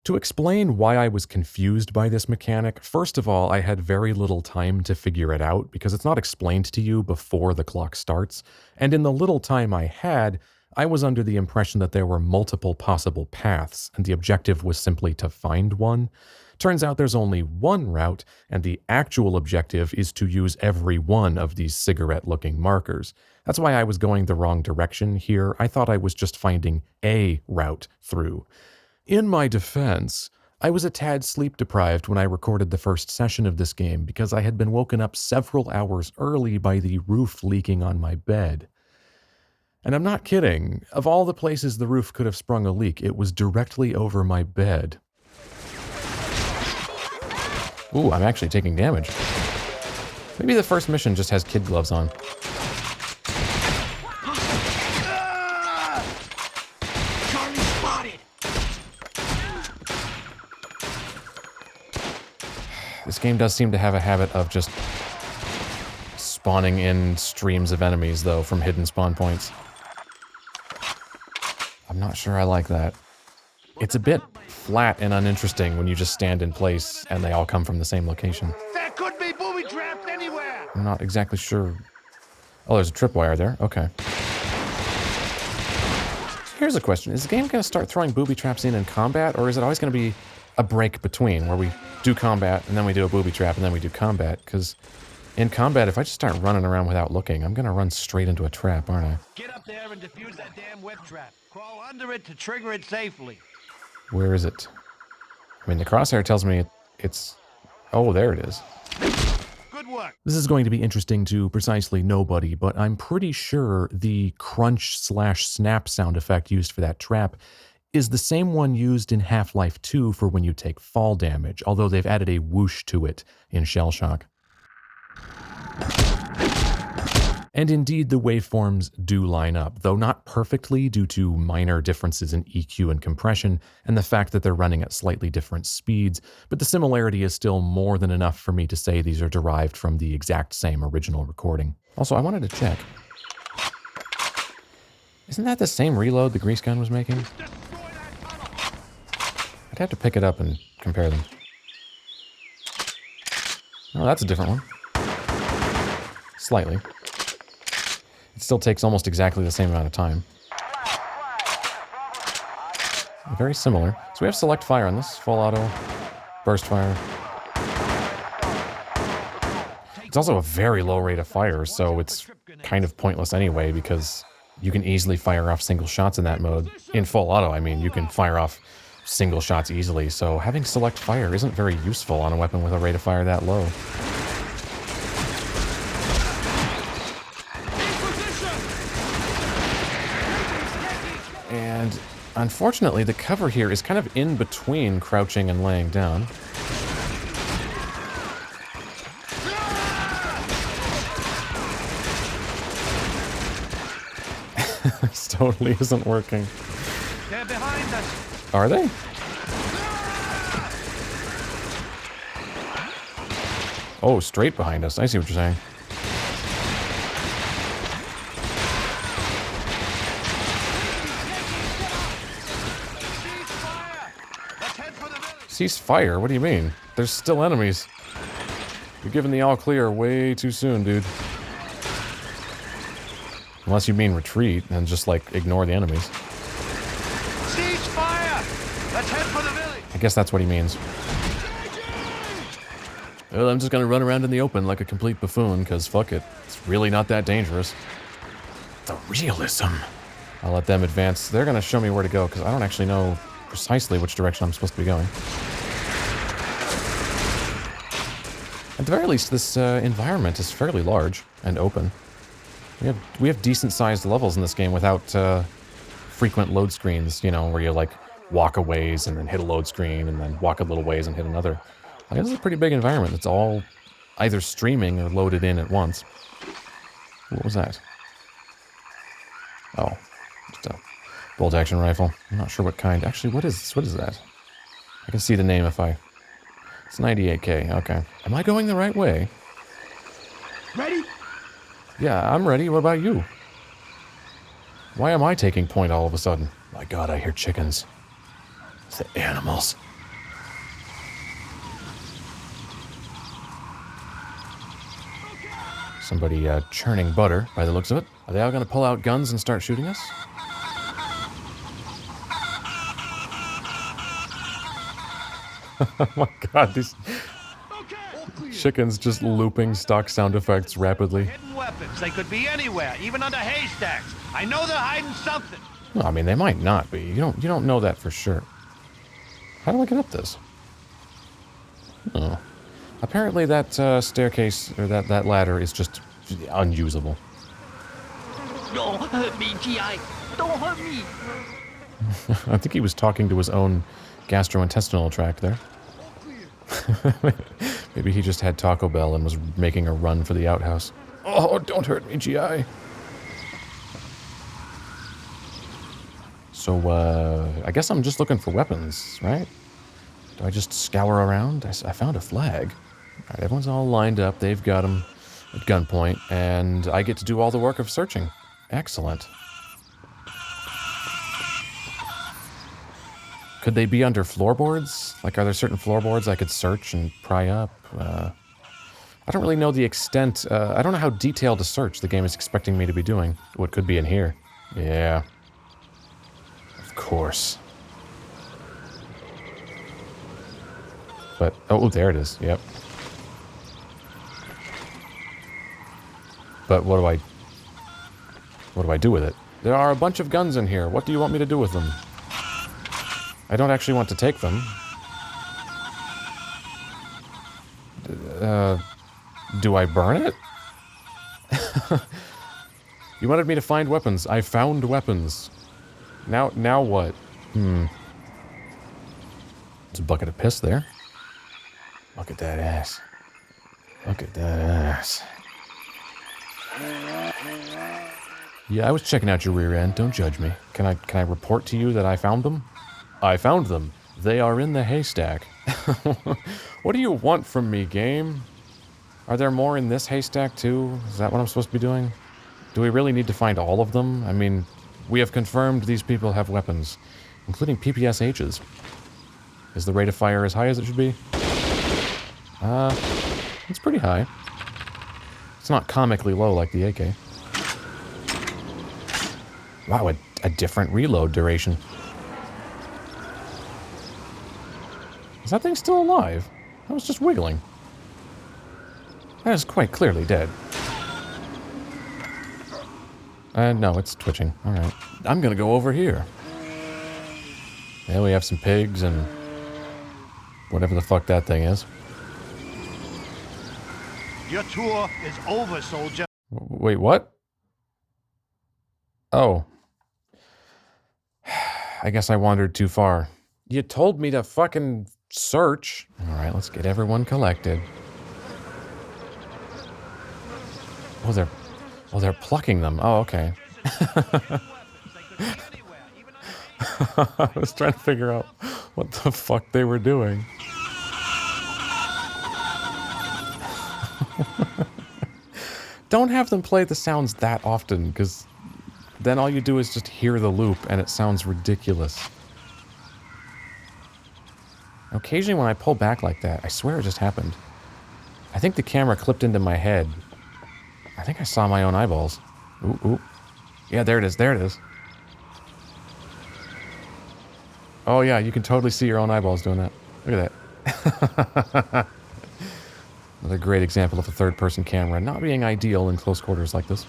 To explain why I was confused by this mechanic, first of all, I had very little time to figure it out because it's not explained to you before the clock starts, and in the little time I had, I was under the impression that there were multiple possible paths, and the objective was simply to find one. Turns out there's only one route, and the actual objective is to use every one of these cigarette-looking markers. That's why I was going the wrong direction here. I thought I was just finding a route through. In my defense, I was a tad sleep-deprived when I recorded the first session of this game because I had been woken up several hours early by the roof leaking on my bed. And I'm not kidding. Of all the places the roof could have sprung a leak, it was directly over my bed. Ooh, I'm actually taking damage. Maybe the first mission just has kid gloves on. Charlie spotted. This game does seem to have a habit of just spawning in streams of enemies, though, from hidden spawn points. I'm not sure I like that. It's a bit flat and uninteresting when you just stand in place and they all come from the same location. There could be booby traps anywhere! I'm not exactly sure. Oh, there's a tripwire there. Okay. Here's a question. Is the game going to start throwing booby traps in combat, or is it always going to be a break between, where we do combat, and then we do a booby trap, and then we do combat? Because in combat, if I just start running around without looking, I'm going to run straight into a trap, aren't I? Get up there and defuse that damn web trap. Crawl under it to trigger it safely. Where is it? I mean, the crosshair tells me it's... Oh, there it is. Good work. This is going to be interesting to precisely nobody, but I'm pretty sure the crunch/snap sound effect used for that trap is the same one used in Half-Life 2 for when you take fall damage, although they've added a whoosh to it in Shellshock. And indeed, the waveforms do line up, though not perfectly due to minor differences in EQ and compression, and the fact that they're running at slightly different speeds, but the similarity is still more than enough for me to say these are derived from the exact same original recording. Also, I wanted to check. Isn't that the same reload the grease gun was making? I'd have to pick it up and compare them. Oh, that's a different one. Slightly. It still takes almost exactly the same amount of time. Very similar. So we have select fire on this. Full auto. Burst fire. It's also a very low rate of fire, so it's kind of pointless anyway, because you can easily fire off single shots in that mode. In full auto, I mean, you can fire off single shots easily, so having select fire isn't very useful on a weapon with a rate of fire that low. And unfortunately, the cover here is kind of in between crouching and laying down. This totally isn't working. They're behind us. Are they? Oh, straight behind us. I see what you're saying. Cease fire? What do you mean? There's still enemies. You're giving the all clear way too soon, dude. Unless you mean retreat and just, like, ignore the enemies. Cease fire! Let's head for the village! I guess that's what he means. Well, I'm just gonna run around in the open like a complete buffoon, because fuck it. It's really not that dangerous. The realism. I'll let them advance. They're gonna show me where to go, because I don't actually know precisely which direction I'm supposed to be going. At the very least, this environment is fairly large and open. We have decent-sized levels in this game without frequent load screens, you know, where you, like, walk a ways and then hit a load screen and then walk a little ways and hit another. Like, this is a pretty big environment. It's all either streaming or loaded in at once. What was that? Oh, just a bolt-action rifle. I'm not sure what kind. Actually, what is that? I can see the name if I... It's 98K, okay. Am I going the right way? Ready? Yeah, I'm ready. What about you? Why am I taking point all of a sudden? My God, I hear chickens. It's the animals. Somebody churning butter, by the looks of it. Are they all going to pull out guns and start shooting us? Oh my God, these chickens just looping stock sound effects rapidly. Hidden weapons. They could be anywhere, even under haystacks. I know they're hiding something. No, I mean, they might not be. You don't know that for sure. How do I get up this? Oh. Apparently that staircase, or that ladder is just unusable. Don't hurt me, G.I. Don't hurt me. I think he was talking to his own gastrointestinal tract there. Maybe he just had Taco Bell and was making a run for the outhouse. Oh, don't hurt me, GI. So, I guess I'm just looking for weapons, right? Do I just scour around? I found a flag. All right, everyone's all lined up. They've got them at gunpoint, and I get to do all the work of searching. Excellent. Could they be under floorboards? Like, are there certain floorboards I could search and pry up? I don't really know the extent. I don't know how detailed a search the game is expecting me to be doing. What could be in here? Yeah. Of course. But, oh, there it is. Yep. But what do I do with it? There are a bunch of guns in here. What do you want me to do with them? I don't actually want to take them. Do I burn it? You wanted me to find weapons. I found weapons. Now what? There's a bucket of piss there. Look at that ass. Look at that ass. Yeah, I was checking out your rear end. Don't judge me. Can I report to you that I found them? I found them. They are in the haystack. What do you want from me, game? Are there more in this haystack, too? Is that what I'm supposed to be doing? Do we really need to find all of them? I mean, we have confirmed these people have weapons, including PPShs. Is the rate of fire as high as it should be? It's pretty high. It's not comically low like the AK. Wow, a different reload duration. Is that thing still alive? I was just wiggling. That is quite clearly dead. No, it's twitching. Alright. I'm gonna go over here. Yeah, we have some pigs and whatever the fuck that thing is. Your tour is over, soldier. Wait, what? Oh. I guess I wandered too far. You told me to fucking search. Alright, let's get everyone collected. Oh, they're plucking them. Oh, okay. I was trying to figure out what the fuck they were doing. Don't have them play the sounds that often, because then all you do is just hear the loop, and it sounds ridiculous. Occasionally when I pull back like that, I swear it just happened. I think the camera clipped into my head. I think I saw my own eyeballs. Ooh, ooh. Yeah, there it is, there it is. Oh yeah, you can totally see your own eyeballs doing that. Look at that. Another great example of a third-person camera not being ideal in close quarters like this.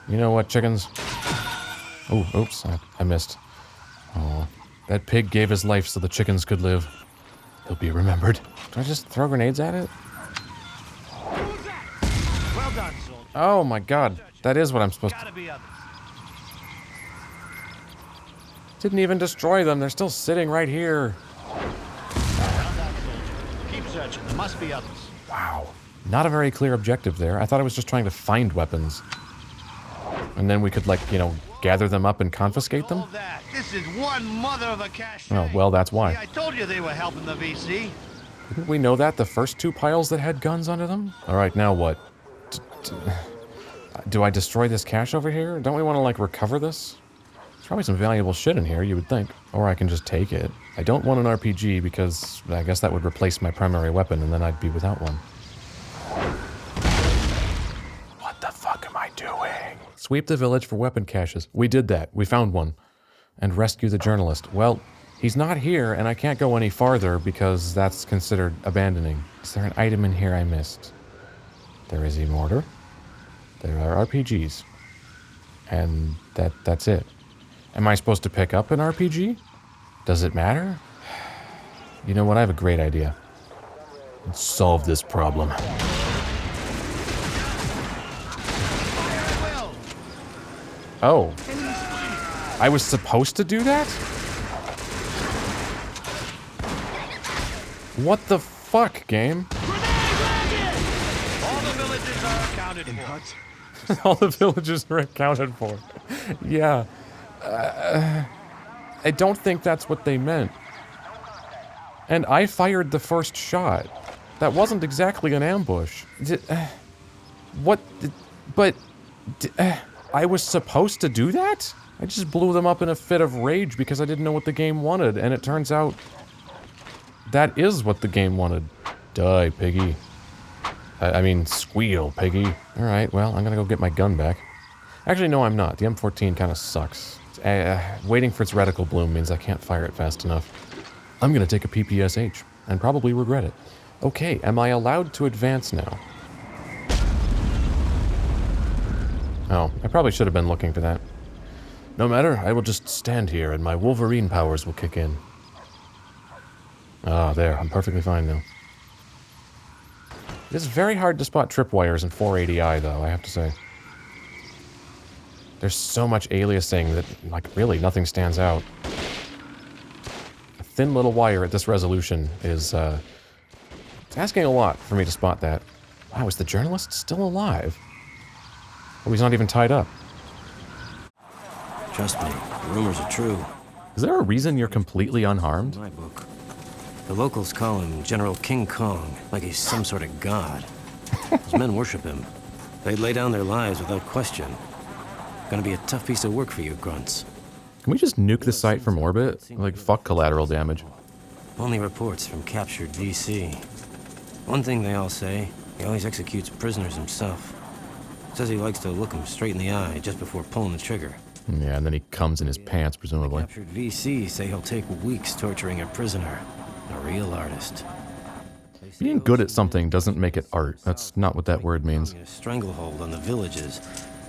You know what, chickens? Oh, oops, I missed. Oh, that pig gave his life so the chickens could live. He'll be remembered. Do I just throw grenades at it? Well done, Oh my god. That is what I'm supposed to... Didn't even destroy them. They're still sitting right here. Keep searching. There must be others. Wow. Not a very clear objective there. I thought I was just trying to find weapons. And then we could, like, you know, gather them up and confiscate them? This is one mother of a cache. Oh, well, that's why. See, I told you they were helping the VC. Didn't we know that? The first two piles that had guns under them? Alright, now what? Do I destroy this cache over here? Don't we want to, like, recover this? There's probably some valuable shit in here, you would think. Or I can just take it. I don't want an RPG because I guess that would replace my primary weapon and then I'd be without one. What the fuck am I doing? Sweep the village for weapon caches. We did that. We found one. And rescue the journalist. Well, he's not here and I can't go any farther because that's considered abandoning. Is there an item in here I missed? There is a mortar. There are RPGs. And that's it. Am I supposed to pick up an RPG? Does it matter? You know what? I have a great idea. Let's solve this problem. Oh. I was supposed to do that? What the fuck, game? All the villages are accounted for. All the villages are accounted for. Yeah. I don't think that's what they meant. And I fired the first shot. That wasn't exactly an ambush. I was supposed to do that? I just blew them up in a fit of rage because I didn't know what the game wanted, and it turns out that is what the game wanted. Die, piggy. I mean, squeal, piggy. Alright, well, I'm gonna go get my gun back. Actually, no, I'm not. The M14 kind of sucks. Waiting for its reticle bloom means I can't fire it fast enough. I'm gonna take a PPSh, and probably regret it. Okay, am I allowed to advance now? Oh, I probably should have been looking for that. No matter, I will just stand here and my Wolverine powers will kick in. Ah, there, I'm perfectly fine now. It is very hard to spot tripwires in 480i, though, I have to say. There's so much aliasing that, like, really, nothing stands out. A thin little wire at this resolution is, it's asking a lot for me to spot that. Wow, is the journalist still alive? Oh, he's not even tied up. Trust me, the rumors are true. Is there a reason you're completely unharmed? In my book. The locals call him General King Kong, like he's some sort of god. His men worship him. They'd lay down their lives without question. Gonna be a tough piece of work for you, grunts. Can we just nuke the site from orbit? Like, fuck collateral damage. Only reports from captured VC. One thing they all say, he always executes prisoners himself. Says he likes to look them straight in the eye just before pulling the trigger. Yeah, and then he comes in his pants, presumably. The captured VC say he'll take weeks torturing a prisoner. A real artist. Being good at something doesn't make it art. That's not what that word means. A stranglehold on the villages,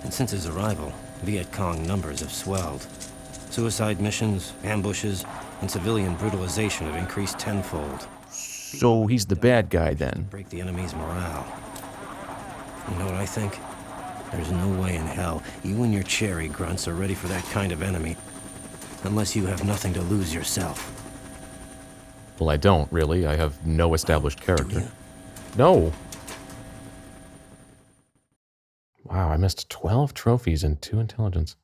and since his arrival, Viet Cong numbers have swelled. Suicide missions, ambushes, and civilian brutalization have increased tenfold. So he's the bad guy then? Break the enemy's morale. You know what I think? There's no way in hell you and your cherry grunts are ready for that kind of enemy, unless you have nothing to lose yourself. Well, I don't, really. I have no established character. No! Wow, I missed 12 trophies and 2 intelligence.